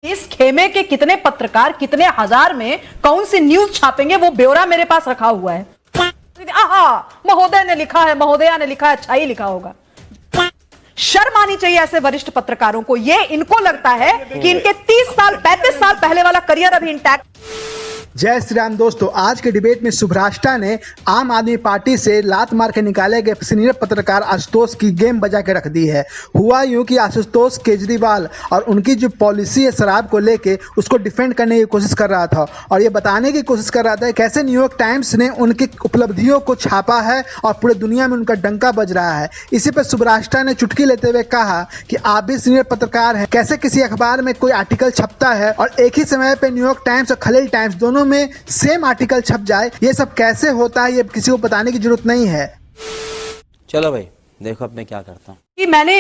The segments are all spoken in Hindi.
इस खेमे के कितने पत्रकार कितने हजार में कौन सी न्यूज छापेंगे वो ब्यौरा मेरे पास रखा हुआ है। आहा, महोदय ने लिखा है, महोदया ने लिखा है, अच्छा ही लिखा होगा। शर्म आनी चाहिए ऐसे वरिष्ठ पत्रकारों को। ये इनको लगता है कि इनके 30 साल 35 साल पहले वाला करियर अभी इंटैक्ट। जय श्री राम दोस्तों, आज के डिबेट में शुभ्राष्टा ने आम आदमी पार्टी से लात मार के निकाले गए सीनियर पत्रकार आशुतोष की गेम बजा के रख दी है। हुआ यूं कि आशुतोष केजरीवाल और उनकी जो पॉलिसी है शराब को लेके उसको डिफेंड करने की कोशिश कर रहा था और ये बताने की कोशिश कर रहा था कैसे न्यूयॉर्क टाइम्स ने उनकी उपलब्धियों को छापा है और पूरे दुनिया में उनका डंका बज रहा है। इसी पर शुभ्राष्टा ने चुटकी लेते हुए कहा कि आप भी सीनियर पत्रकार हैं, कैसे किसी अखबार में कोई आर्टिकल छपता है और एक ही समय पर न्यूयॉर्क टाइम्स और खलील टाइम्स दोनों में सेम आर्टिकल छप जाए, ये सब कैसे होता है ये किसी को बताने की जरूरत नहीं है। चलो भाई देखो अब मैं क्या करता हूँ कि मैंने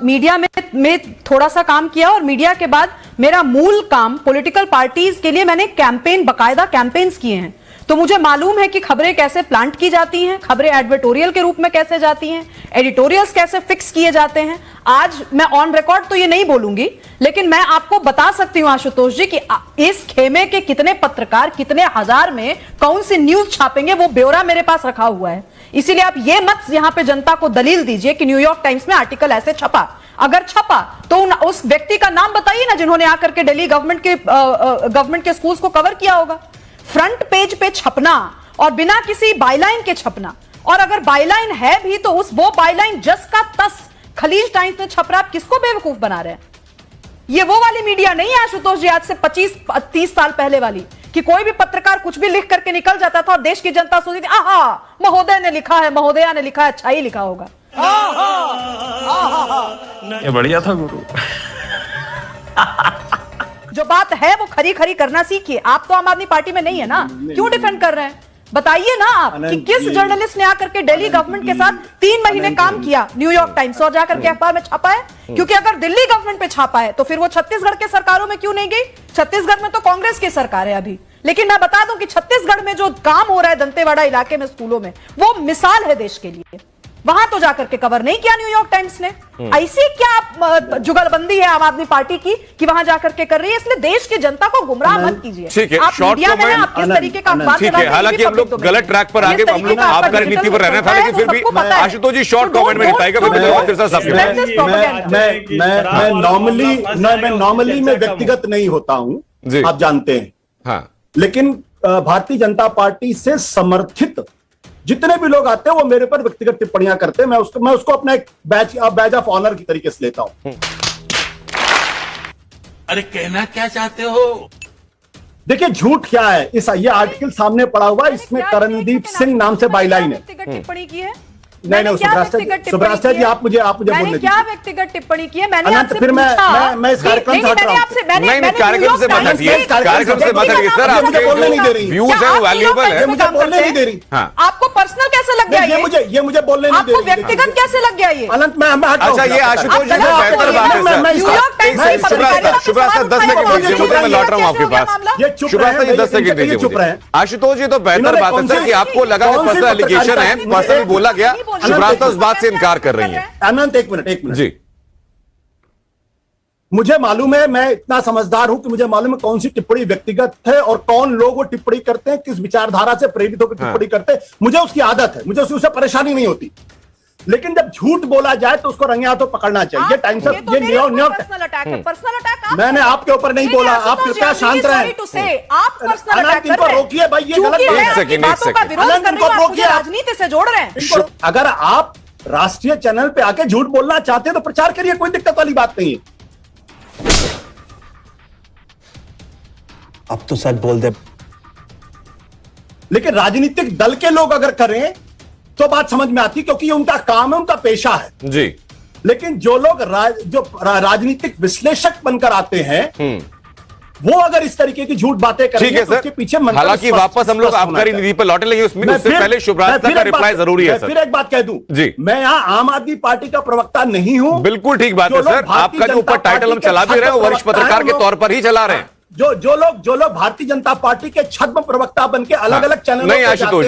मीडिया में थोड़ा सा काम किया और मीडिया के बाद मेरा मूल काम पॉलिटिकल पार्टीज के लिए मैंने बाकायदा कैंपेन्स किए हैं। तो मुझे मालूम है कि खबरें कैसे प्लांट की जाती हैं, खबरें एडवर्टोरियल के रूप में कैसे जाती हैं, एडिटोरियल्स कैसे फिक्स किए जाते हैं। आज मैं ऑन रिकॉर्ड तो ये नहीं बोलूंगी, लेकिन मैं आपको बता सकती हूं आशुतोष जी कि इस खेमे के कितने पत्रकार कितने हजार में कौन सी न्यूज छापेंगे वो ब्यौरा मेरे पास रखा हुआ है। इसीलिए आप ये मत यहां पे जनता को दलील दीजिए कि न्यूयॉर्क टाइम्स में आर्टिकल ऐसे छपा। अगर छपा तो उस व्यक्ति का नाम बताइए ना जिन्होंने आकर के दिल्ली गवर्नमेंट के स्कूल्स को कवर किया होगा। फ्रंट पेज पे छपना और बिना किसी बायलाइन के छपना, और अगर बायलाइन है भी तो वो बायलाइन जस का तस खलीज टाइम्स में छप रहा। आप किसको बेवकूफ बना रहे हैं? ये वो वाली मीडिया नहीं है आशुतोष जी आज से 25-30 साल पहले वाली कि कोई भी पत्रकार कुछ भी लिख करके निकल जाता था और देश की जनता सोचती थी आहा, महोदय ने लिखा है, महोदया ने लिखा है, अच्छा ही लिखा होगा। ये बढ़िया था गुरु। जो बात है वो खरी खरी करना सीखिए। आप तो आम आदमी पार्टी में नहीं है ना, क्यों डिफेंड कर रहे हैं? बताइए ना आप कि किस जर्नलिस्ट ने आकर के दिल्ली गवर्नमेंट के साथ 3 महीने काम किया न्यूयॉर्क टाइम्स और जाकर के अखबार में छापा है। क्योंकि अगर दिल्ली गवर्नमेंट पे छापा है तो फिर वो छत्तीसगढ़ के सरकारों में क्यों नहीं गई? छत्तीसगढ़ में तो कांग्रेस की सरकार है अभी। लेकिन मैं बता दूं कि छत्तीसगढ़ में जो काम हो रहा है दंतेवाड़ा इलाके में स्कूलों में, वो मिसाल है देश के लिए। वहां तो जाकर के कवर नहीं किया न्यूयॉर्क टाइम्स ने। ऐसी क्या जुगलबंदी है आम आदमी पार्टी की कि वहां जाकर के कर रही है? इसलिए देश की जनता को गुमराह मत कीजिए। ठीक है, आप मीडिया में आप किस तरीके का बात ठीक है, हालांकि हम लोग गलत ट्रैक पर आगे, हम लोग आपका नीति पर रहना था, लेकिन फिर भी आशुतोष जी शॉर्ट कमेंट में बताएगा। मैं नॉर्मली में व्यक्तिगत नहीं होता हूं, आप जानते हैं। हाँ, लेकिन भारतीय जनता पार्टी से समर्थित जितने भी लोग आते हैं वो मेरे पर व्यक्तिगत टिप्पणियां करते हैं। मैं उसको अपना एक बैज ऑफ ऑनर की तरीके से लेता हूं। अरे कहना क्या चाहते हो? देखिए झूठ क्या है, ये आर्टिकल सामने पड़ा हुआ है, इसमें करणदीप सिंह नाम से बाइलाइन है। टिप्पणी की है? नहीं, सुभ्राष्टा जी आप मुझे बोलने दीजिए। क्या व्यक्तिगत टिप्पणी की है? मैंने आपसे फिर मैं इस कार्यक्रम से हट रहा हूं। नहीं, कार्यक्रम से मत हटिए, कार्यक्रम से मत हटिए सर। मुझे बोलने नहीं दे रही, व्यूज है वो वैल्यूएबल है, मुझे बोलने नहीं दे रही। आपको पर्सनल कैसे लग गया ये मुझे बोलने नहीं दे रही। आपको व्यक्तिगत कैसे लग गया ये? अनंत मैं हट रहा हूं। अच्छा, ये आशुतोष जी को बेहतर बात है सर। शुभ्राष्टा 10 सेकंड दीजिए मुझे, मैं लौट रहा हूं आपके पास। शुभ्राष्टा जी 10 सेकंड दीजिए मुझे। आशुतोष जी तो बेहतर बात है सर कि आपको लगा कि पर्सनल एलिगेशन है, पर्सनली बोला गया। शुभ्राष्टा उस बात से इनकार कर रही है। अनंत एक मिनट जी, मुझे मालूम है, मैं इतना समझदार हूं कि मुझे मालूम है कौन सी टिप्पणी व्यक्तिगत है और कौन लोग वो टिप्पणी करते हैं, किस विचारधारा से प्रेरित होकर टिप्पणी करते हैं। मुझे उसकी आदत है, मुझे उससे परेशानी नहीं होती। लेकिन जब झूठ बोला जाए तो उसको रंगे हाथों पकड़ना चाहिए। टाइम्स ऑफ ये पर्सनल अटैक है। मैंने आपके ऊपर नहीं बोला, आप कृपया शांत रहें। आप पर्सनल अटैक इनको रोकिए भाई, ये गलत एक सेकंड इनको रोकिए। राजनीति से जोड़ रहे हैं। अगर आप राष्ट्रीय चैनल पे आके झूठ बोलना चाहते हैं तो प्रचार करिए, कोई दिक्कत वाली बात नहीं है। अब तो सच बोल दे। लेकिन राजनीतिक दल के लोग अगर करें तो बात समझ में आती, क्योंकि ये उनका काम है, उनका पेशा है जी। लेकिन जो लोग राजनीतिक विश्लेषक बनकर आते हैं वो अगर इस तरीके की झूठ बातें करेंगे तो उसके पीछे हालांकि वापस हम लोग आबकारी नीति पर लौटे, लेंगे उसमें उससे पहले शुभ्राष्टा का रिप्लाई जरूरी है सर। फिर एक बात कह दूं जी, मैं यहाँ आम आदमी पार्टी का प्रवक्ता नहीं हूं। बिल्कुल ठीक बात है सर, आपका जो ऊपर टाइटल हम चला भी रहे हैं वरिष्ठ पत्रकार के तौर पर ही चला रहे हैं। जो लोग भारतीय जनता पार्टी के छद्म प्रवक्ता बनके अलग अलग चैनलों नहीं आशुतोष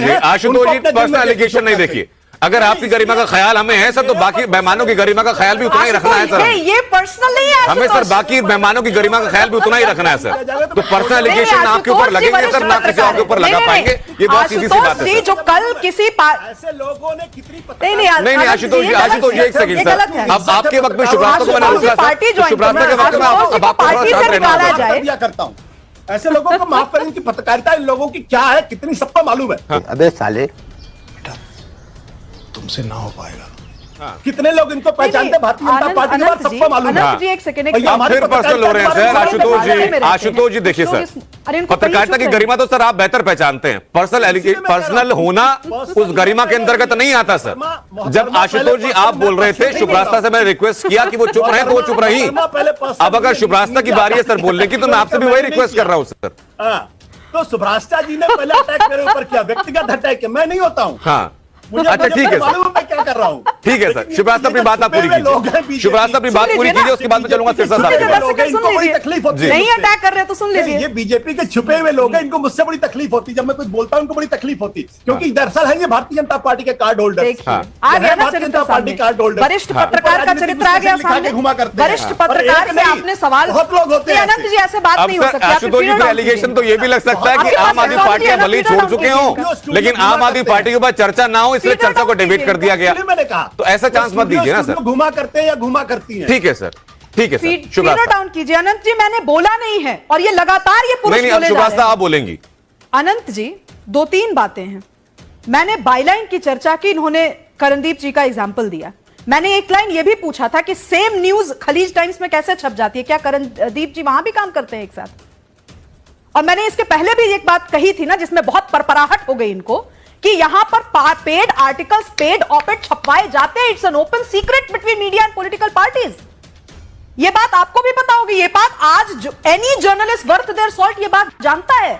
जी पर्सनल एलिगेशन नहीं, देखिए अगर आपकी गरिमा का ख्याल हमें है सर, तो बाकी मेहमानों की गरिमा का ख्याल भी उतना ही रखना है सर। ये पर्सनल नहीं है हमें सर बाकी मेहमानों की गरिमा का ख्याल भी उतना ही रखना है सर। तो पर्सनल एलिगेशन आपके ऊपर लगेंगे सर, ना किसी और के ऊपर लगा पाएंगे, ये बहुत सीधी सी बात है। जो कल किसी ऐसे लोगों ने कितनी नहीं आशुतोष जी एक सेकंड सर, अब आपके वक्त में शुभ्रास्ता को मैंने रोका, शुभ्रास्ता के वक्त में अब आपको थोड़ा साथ रहना होगा। दिया करता हूं ऐसे लोगों को माफ करें, इनकी पत्रकारिता इन लोगों की क्या है कितनी सबको मालूम है। अबे साले तुमसे ना हो पाएगा। कितने लोग इनको पहचानते भारतीय जनता पार्टी के बाद सबको मालूम है। जी एक सेकंड, आप फिर पर्सनल हो रहे हैं सर। आशुतोष जी देखिए सर, पत्रकारिता की गरिमा तो सर आप बेहतर पहचानते हैं, पर्सनल होना उस गरिमा के अंतर्गत नहीं आता सर। जब आशुतोष जी आप बोल रहे थे, शुभ्रास्ता से मैंने रिक्वेस्ट किया कि वो चुप रहे, तो वो चुप रही। अब अगर शुभ्रास्ता की बारी है सर बोलने की, तो मैं आपसे भी वही रिक्वेस्ट कर रहा हूं सर। तो शुभ्रास्ता जी ने पहले अटैक मेरे ऊपर किया, व्यक्तिगत अटैक किया, मैं नहीं होता हूँ। हाँ मुझे अच्छा ठीक है मालूम है मैं क्या कर रहा हूँ। ठीक है सर, शुभ्रास्ता अपनी बात आप पूरी कीजिए, शुभ्रास्ता अपनी बात पूरी कीजिए, उसके बाद में चलूंगा सिरसा साहब। इनको बड़ी तकलीफ होती है, नहीं अटैक कर रहे तो सुन लीजिए। ये बीजेपी के छुपे हुए लोग हैं, इनको मुझसे बड़ी तकलीफ होती है। जब मैं कुछ बोलता हूँ इनको बड़ी तकलीफ होती है, क्योंकि दरअसल है ये भारतीय जनता पार्टी के कार्ड होल्डर। आ गया ना चरित्र सामने, वरिष्ठ पत्रकार का चरित्र आ गया सामने। वरिष्ठ पत्रकार से आपने सवाल, बहुत लोग होते हैं अनंत जी ऐसे बात नहीं हो सकती। आशुतोष जी का एलिगेशन तो ये भी लग सकता है कि आम आदमी पार्टी भले ही छोड़ चुके हो, लेकिन आम आदमी पार्टी के ऊपर चर्चा ना हो, इसलिए चर्चा को डिबेट कर दिया गया। मैंने कहा तो ऐसा चांस मत दीजिए ना सर। घुमा करते हैं या घुमा करती हैं। ठीक है सर, ठीक है सर। फीडर डाउन कीजिए। अनंत जी मैंने बोला नहीं है, और ये लगातार ये पुरुष नहीं, बोले जा रहे हैं। आप बोलेंगी। अनंत जी 2-3 बातें हैं। मैंने बाईलाइन की चर्चा की, इन्होंने करणदीप जी का एग्जाम्पल दिया। मैंने एक लाइन ये भी पूछा था कि सेम न्यूज खलीज टाइम्स में कैसे छप जाती है, क्या करणदीप जी वहां भी काम करते हैं एक साथ? और मैंने इसके पहले भी एक बात कही थी ना, जिसमें बहुत परपराहट हो गई इनको, कि यहां पर पेड आर्टिकल्स, पेड ऑपेड छपवाए जाते हैं। It's an open secret between media and political parties. ये बात आपको भी पता होगी, ये बात आज any journalist worth their salt ये बात जानता है।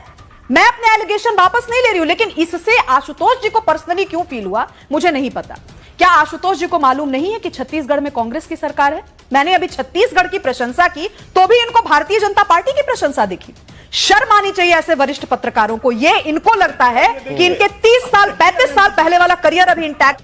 मैं अपने एलिगेशन वापस नहीं ले रही हूं, लेकिन इससे आशुतोष जी को पर्सनली क्यों फील हुआ मुझे नहीं पता। क्या आशुतोष जी को मालूम नहीं है कि छत्तीसगढ़ में कांग्रेस की सरकार है? मैंने अभी छत्तीसगढ़ की प्रशंसा की, तो भी इनको भारतीय जनता पार्टी की प्रशंसा दिखी। शर्म आनी चाहिए ऐसे वरिष्ठ पत्रकारों को। ये इनको लगता है कि इनके 30 साल 35 साल पहले वाला करियर अभी इंटैक्ट